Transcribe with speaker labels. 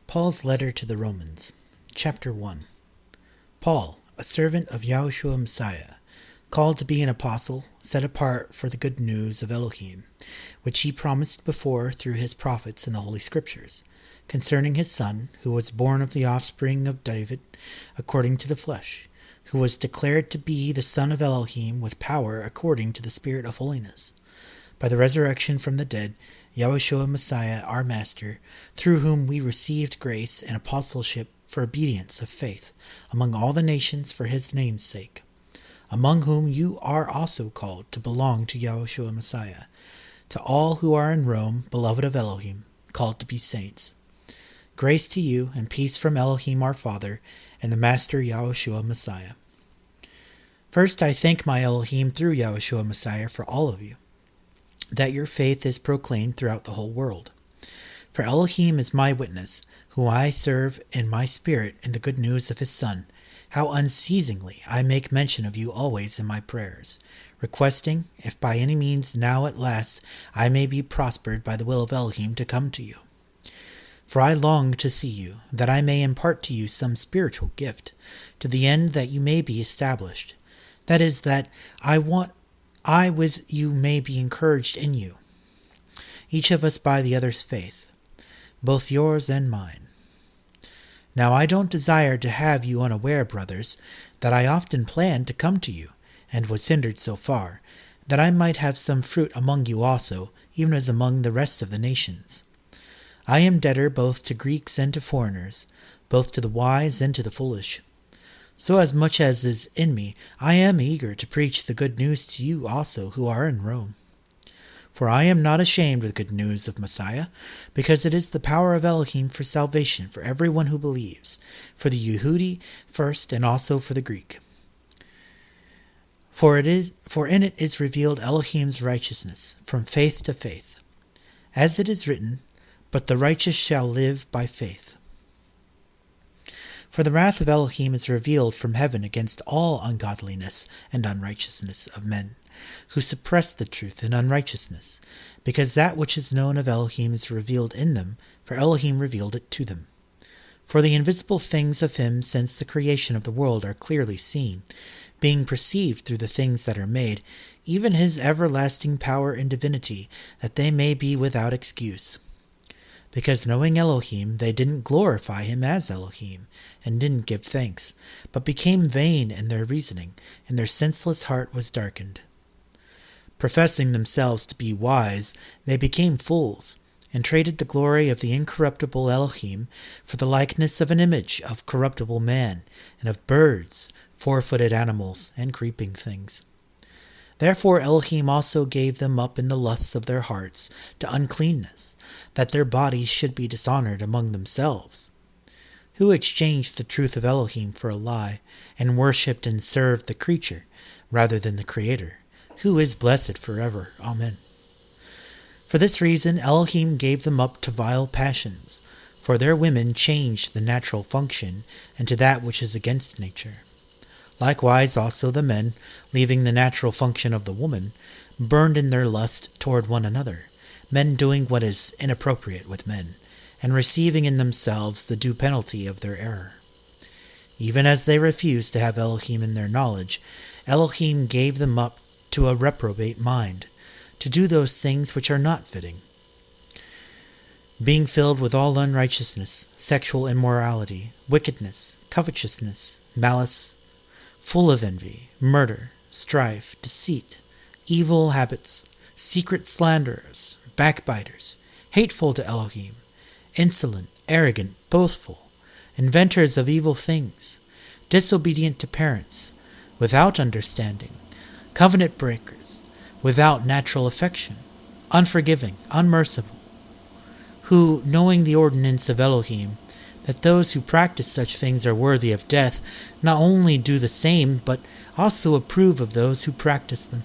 Speaker 1: Paul's Letter to the Romans, Chapter 1. Paul, a servant of Yahushua Messiah, called to be an apostle, set apart for the good news of Elohim, which he promised before through his prophets in the Holy Scriptures, concerning his Son, who was born of the offspring of David, according to the flesh, who was declared to be the Son of Elohim with power according to the Spirit of holiness, by the resurrection from the dead, Yahushua Messiah, our Master, through whom we received grace and apostleship for obedience of faith among all the nations for his name's sake, among whom you are also called to belong to Yahushua Messiah, to all who are in Rome, beloved of Elohim, called to be saints. Grace to you and peace from Elohim our Father and the Master Yahushua Messiah. First, I thank my Elohim through Yahushua Messiah for all of you, that your faith is proclaimed throughout the whole world. For Elohim is my witness, whom I serve in my spirit in the good news of his Son, how unceasingly I make mention of you always in my prayers, requesting, if by any means now at last I may be prospered by the will of Elohim to come to you. For I long to see you, that I may impart to you some spiritual gift, to the end that you may be established. That is, that I with you may be encouraged in you, each of us by the other's faith, both yours and mine. Now I don't desire to have you unaware, brothers, that I often planned to come to you, and was hindered so far, that I might have some fruit among you also, even as among the rest of the nations. I am debtor both to Greeks and to foreigners, both to the wise and to the foolish. So as much as is in me, I am eager to preach the good news to you also who are in Rome. For I am not ashamed of the good news of Messiah, because it is the power of Elohim for salvation for everyone who believes, for the Yehudi first and also for the Greek. For in it is revealed Elohim's righteousness, from faith to faith. As it is written, but the righteous shall live by faith. For the wrath of Elohim is revealed from heaven against all ungodliness and unrighteousness of men, who suppress the truth in unrighteousness, because that which is known of Elohim is revealed in them, for Elohim revealed it to them. For the invisible things of him since the creation of the world are clearly seen, being perceived through the things that are made, even his everlasting power and divinity, that they may be without excuse. Because knowing Elohim, they didn't glorify him as Elohim, and didn't give thanks, but became vain in their reasoning, and their senseless heart was darkened. Professing themselves to be wise, they became fools, and traded the glory of the incorruptible Elohim for the likeness of an image of corruptible man, and of birds, four-footed animals, and creeping things. Therefore Elohim also gave them up in the lusts of their hearts to uncleanness, that their bodies should be dishonored among themselves, who exchanged the truth of Elohim for a lie, and worshipped and served the creature rather than the Creator, who is blessed forever. Amen. For this reason Elohim gave them up to vile passions, for their women changed the natural function into that which is against nature. Likewise also the men, leaving the natural function of the woman, burned in their lust toward one another, men doing what is inappropriate with men, and receiving in themselves the due penalty of their error. Even as they refused to have Elohim in their knowledge, Elohim gave them up to a reprobate mind, to do those things which are not fitting, being filled with all unrighteousness, sexual immorality, wickedness, covetousness, malice, full of envy, murder, strife, deceit, evil habits, secret slanderers, backbiters, hateful to Elohim, insolent, arrogant, boastful, inventors of evil things, disobedient to parents, without understanding, covenant breakers, without natural affection, unforgiving, unmerciful, who, knowing the ordinance of Elohim, that those who practice such things are worthy of death, not only do the same, but also approve of those who practice them.